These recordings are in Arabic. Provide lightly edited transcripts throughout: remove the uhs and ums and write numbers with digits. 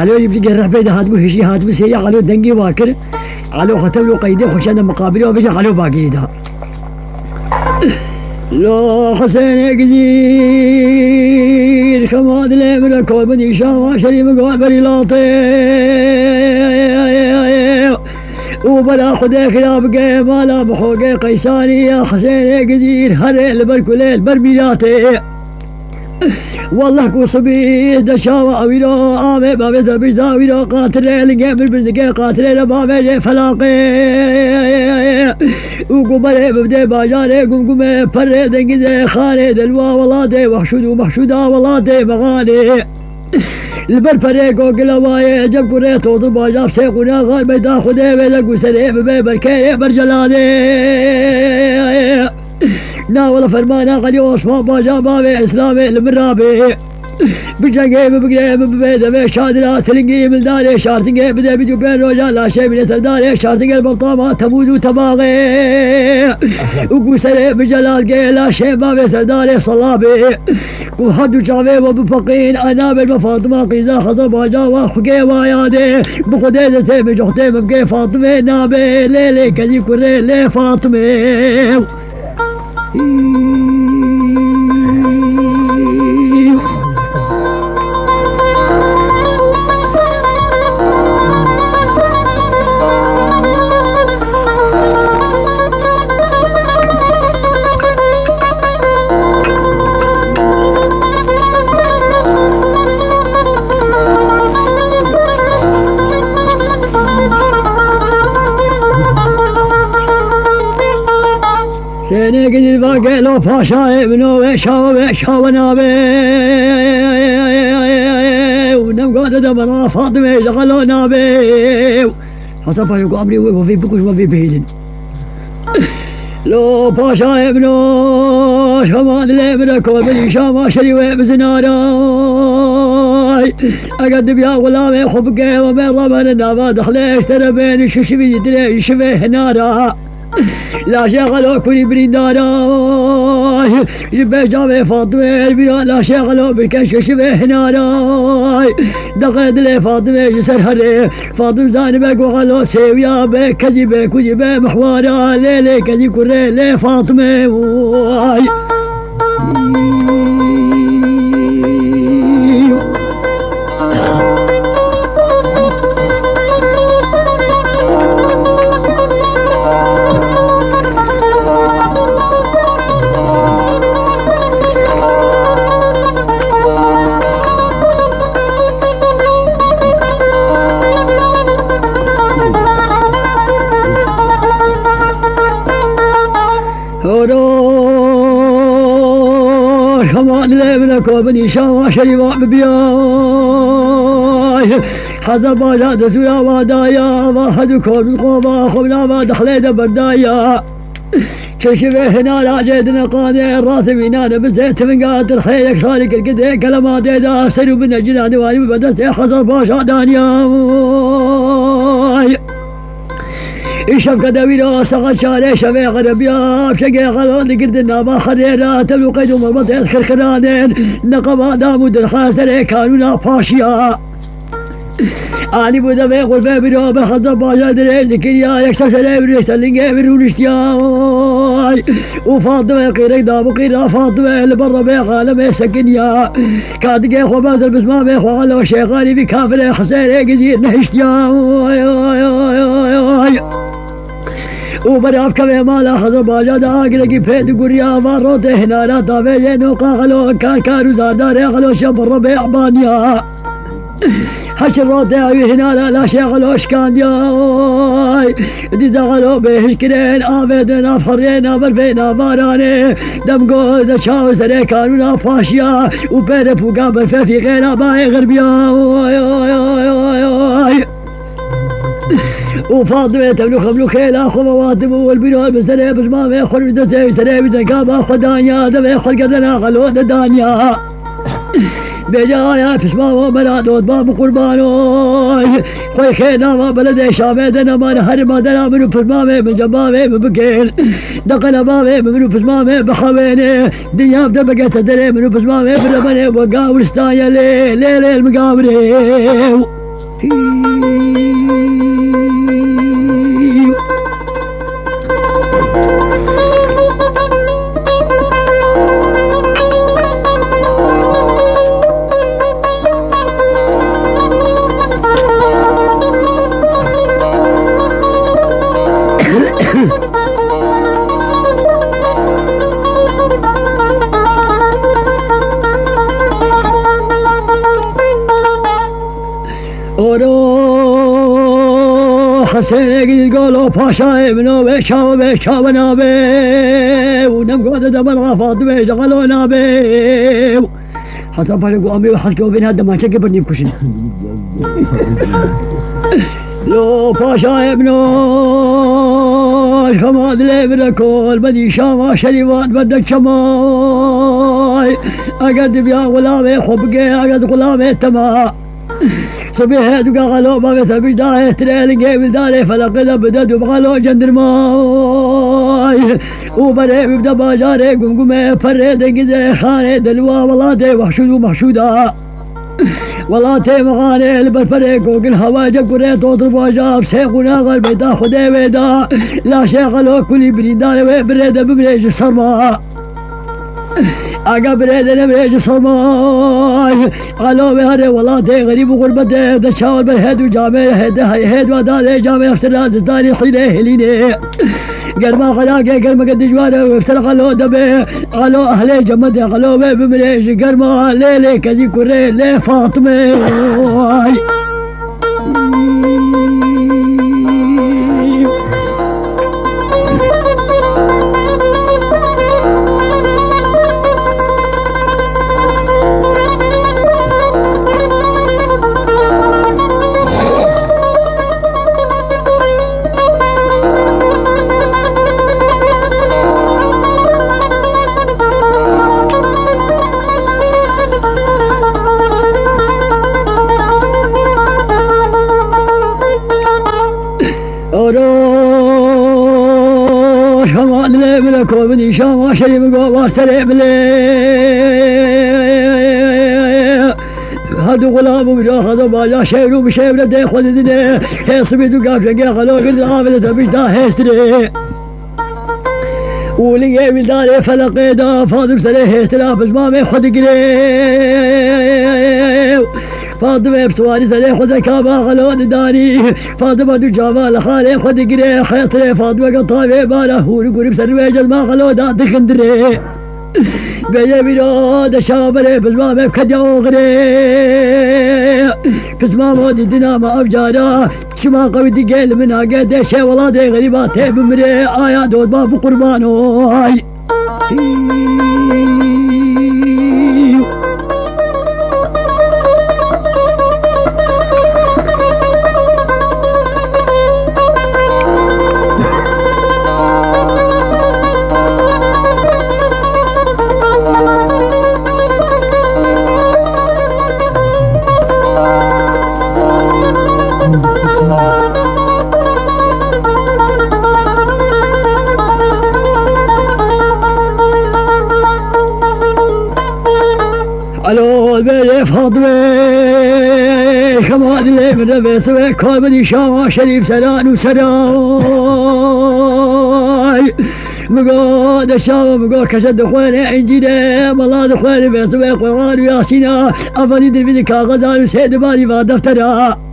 علو يبقى الرحبة ده هاتبو هشي هاتبو سيا علو دنجي واكر علو ختم له قيده خشان مقابله وبيجي علو باقي ده لو حسين قزير كماد لي من الكون بني شام شريف قول بري لاطي وبلا خدي خلاف ما لا بحوقي قيساني يا حسين قزير هري البركوليل برميلاتي والله كو صبي دشاوى ويلو آمي بابي دبش داويلو قاتلي لقيم البرزقي قاتلي لبابي فلاقي وقبلي ببدي باجاري قمقمي فري دنقزي خاني دلوا ولادي وحشود ومحشودا ولادي مغاني البرفريق وقلواي جب قريت وضرب باجاب سيقونا غال بيدا خدي بيدق وسريب بيبركي برجلاني ناول فرمانا قلي وصفان باجا بابي اسلامي المرابي بجنقي بقري ببيدا بي شادرات تلقي من داري شارتنقي بدا بيجو بين رجال لا شي من داري شارتنقي البلطامة تمود وتباغي وقوسري بجلال قي لا شي بابي سرداري صلابي وحد شافي وبفقين انا بالفاطمة قيزا خضر باجا وخقي ويادي بخديدتي بجوختي ببقي فاطمة نابي ليلي كذي كوري لي فاطمة سيني قدر باقي لو باشا ابنو ويشا ونابي ونم قادة دمنا فاطمة شغلو نابي حسن فارقو عمري وفي بكوش وفي بيدن لو باشا ابنو شمان الابنك وبني شاما شري وبزناراي اقد بيا غلامي حبكي ومن ربنا النابا دخليش ترى بين الششفي يدري شفه نارا لا شغلوا كل بريداراي جبه جابه فاطمه البنا لا شغلوا بالكش شبه ناراي دقد لي فاطمه يسر هري فاطمه زانبك وغلو سيويا بك كذبه كذبه محوارا ليلي كذي كوري لي فاطمه واي شمان لابنك وبني شام شريف ببياي حذر باجا دسويا وادايا واحد كون قوما خبنا ما دخلي بردايا ششبه هنا لا جيدنا قاني الراتبين انا بزيت من قات الخيك صالك القدي كلمات دا سروا بنا جنان واني بدت حذر باجا دانيا شفقة دويرو سقط شاري شفي غربيا بشقي غلو لقردنا ما خرينا تبلو قيدو مرمطين خرخرانين نقما دامود الخاسر كانونا باشيا اني بودا بيقول في برو بخضر باجا دري ذكريا يكسر سليبري سلنقي برونشتياي وفاطمة قيرك دابو قيرا فاطمة لبرا بيقال سكنيا كادقي خباز البسمة بيخو غلو شيخاني في كافر خسيري قزير نهشتياي وبرافك كم مالا حضر باجا دا قلقي بيد قريا ماروته هنا لا طافي نوقا غلو كان كانو زارداري غلو شبر ربيع بانيا حشر روتي هنا لا شغلوش كان دياي دي زغلو بيش كرين آفيدنا فخرينا برفينا باراني دم قود شاو سري كانونا باشيا وبين فوقا برفي في غينا باي غربيا وفاطمة تبلو خبلو خيلا خو مواتب والبنو بسري بس ما بيخل دسي سري بتكابا خدانيا دبي خل قدنا غلو دانيا بجايا بسما وبلا دوت باب قربانوي خوي خينا ما بلدي شامدنا ما نهر ما دنا منو بسمامي من جبامي ببكين دقل بامي منو بسمامي بخويني دنيا بدا بقيت تدري منو بسمامي برمني وقاول ستايا لي المقابري حسين قالوا باشا ابنه بشا ونابي ونم قد دم الغفاط بيشغلوا نابي حسن بارقوا امي وحسكوا بين هذا ما شك بني بكشن لو باشا ابنه خماد لي بالكل بدي شاما شريفات بدك شماي اقد بيا غلامي خبقي اقد غلامي تما صبيحة وقالوا ما مثل بجداه تريلنجي بالداري فلقنا بدد وبغالوا جندرماي وبري ببدا باجاري قمقمي فريد انقزي خاني دلوا والله دي وحشود ومحشودا والله تي مغاني البرفريق وقل هواجب قريت وضرب وجاب سيقنا غل بيدا خدي بيدا لا شيخلو كل بريداني وبريد ببريج الصرما أقبل هذا نبريج صرماي قالوا بهذا والله تي غريب وغربته دشاور بالهد وجامع هد ودالي جامع افتراز داري حيله هليني قال ما خلاقي قال ما قد جواره وافترق قالوا دبي قالوا أهلي جمد قالوا بمريج قال ما ليلي كذي كوري لي فاطمة كوبني شاما شريف قوار سريب لي هادو غلام وبدا خذوا باجا شيرو بشير دي خذدني هي صبيتو قاف شقي خلو قلت عامل بجدا هيستري ولقي بلداني فلقي دا فاضل سري هيسترا بس ما خذ قليل فاطمة بسواري سري خذ كابا غلون داري فاطمة دو جمال خالي خذ قري خيطري فاطمة قطابي باره ونقول بسروي جل ما غلو دا دخندري بيجي بيرو دا شابري بس ما بكد يوغري بس ما مودي دنا ما افجارا شما قوي دي قيل من قد شي والله دي غريبات بمري آيا دول ما بقربانو الو بيلي فاطمة خماد اللي من ربيس كوبني شاما شريف سلان وسراي مقود الشام مقود كشد خواني انجيلي مالاد خواني بيس قرآن وياسينا افضي دربي كاغذان وسيد باري فادفترا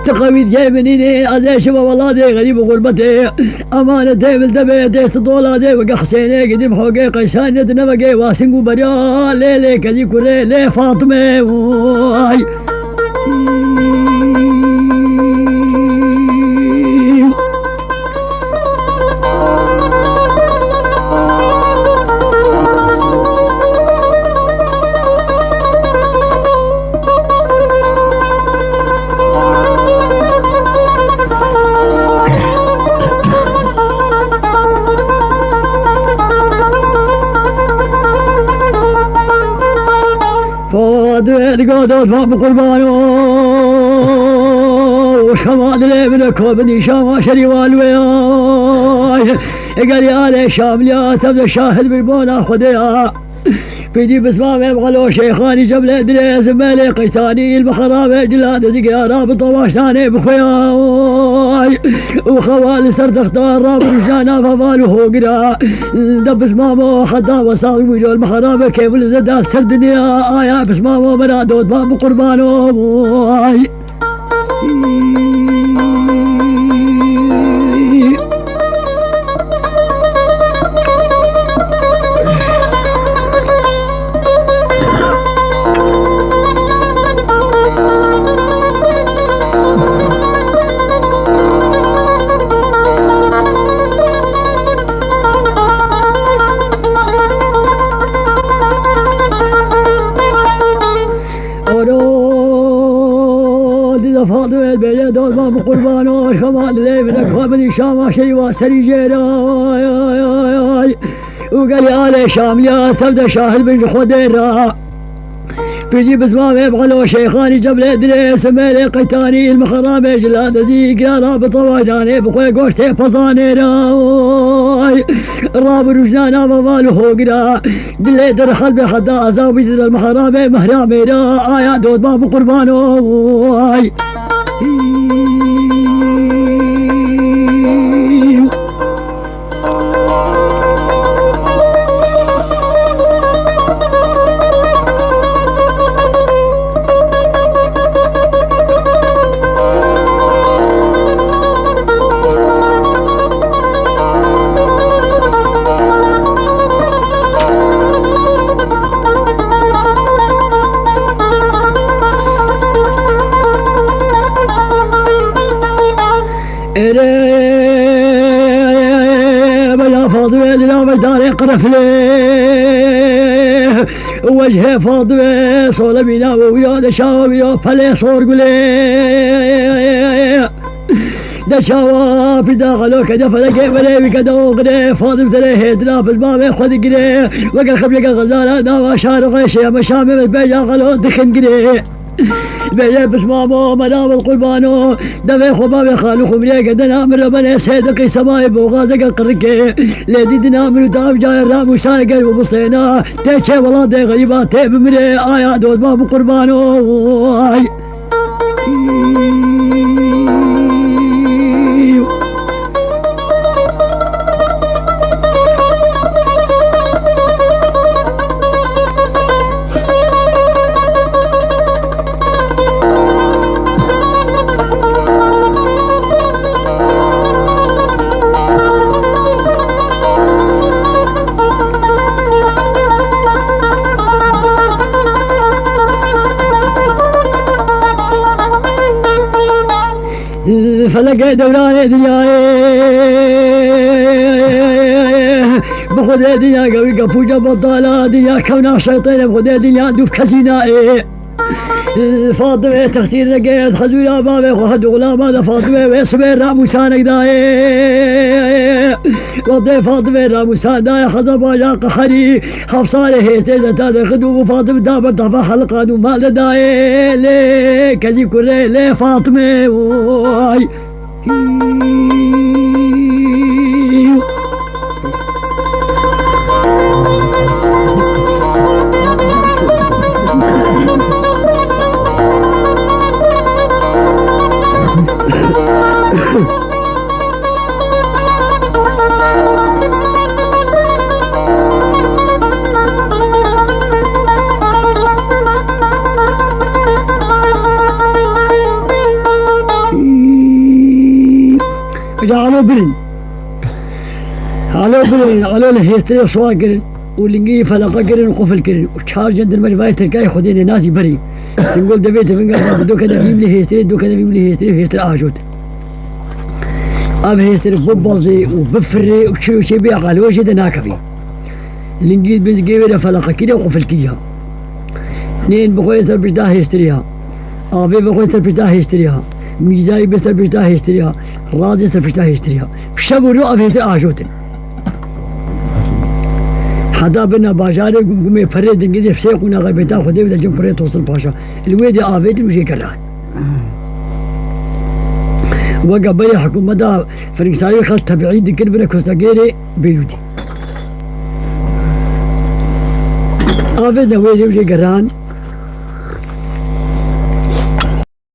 تقويد جايبنيني عزي شبا والله دي غريب غربتي امانة دي بالدبي دي تطولة دي وقا حسيني قدم حوقي قيسان ندنا وقي واسنقو بريا ليلي كذي كوري لي فاطمة واي قادت ما بقربانو وشمال لي من كوبني شاما شري والوياي قال يا لي شامليا تبدا شاهد بالبونا خديها بيجي بسمام يبغلو شيخاني جبل ادريس مالي قيتاني المخرابة جلاد زقيا رابط واشتاني بخياي وخوال سرد اختار راب رجانا ففالو قرا دبس مامو خدا وصاغي ويجو المخرابة كيف الزداد سردنيا آيا بس مامو برادود مامو قربانو فاضل البلد دول ما قربانو شمال الليل من شام شري واسري جيرا وقال يا علي شام يا تبدا شاهد بن خديرا بيجي بزمام يبغلو شيخاني جبل ادريس مالي قيتاني المخرامة جلاد زيق يا رابط واجاني بخوي قوشتي فصاني راي راب رجنانا مفالو قرا دلي درخل بخدا ازاو بجر المخرامة مهرامي را آيا دود باب قربانو بلا فاضوة لا مجدار يقرف ليه وجهه فاضوة صول بنا ويا دشاوة ويا فلي صور قليه دشاوة بدا غلو كدا فلقي بلي كدا وغري فاضم تليه دراف الباب خذ قريه وقال خبلق الغزالة ناوى شارق يشي مشامي بيجا غلو دخن قريه بيجي بس مامو منام القربانو دفي خبابي خالو خمريك دنا من ربنا سيدقي سماي بوغازك القركي ليدي دنا من تاف جاي الرام سايقل وبصينا تيشي والله دي غريبات تيب مري آيا دول باب قربانو فلقى دوران دنياي بخذ دنيا قوي قفوجة بطالة دنيا كونا شيطان بخذ دنيا دوف كسينائي فاطمة تخسير لقيت خزولا بابي وخد غلامة فاطمة ويصبر راموسان داي وضي فاطمة راموسان داي خذ باجا قخري خفصاني هيستي زتاد خدو فاطمة دابر طفا حلقان ومال داي لي كذي كوري لي فاطمة واي على برن على الهيستري سوا قرن ولنجي فلقا قرن وقفل قرن وشار جند المجموعة تركاي خديني ناسي بري سنقول دبيت فنقال دو كذا بيملي هيستري دو كذا بيملي هيستري آجوت اب هيستري ببازي وبفري وشي بيعقل وشي دناكفي لنجي بنزقي فلقا كده وقفل كيها اثنين بخوي يستر بجدا هيستريها ابي بخوي يستر بجدا هيستريها ميزاي بستر بجدا هيستريها راضي يستر بجدا هيستريها شبو رو اب هيستري آجوتن حدا بنا باجاري قمي فريد انجزي فسيقونا غيبتا خدي بدا جم فريد توصل باشا الويدي آفيت وشي كرهان وقا بلي حكومة دا فرنساوي خل تبعيد ذكر بنا كوستاقيري بيروتي عافيتنا ويدي وشي قران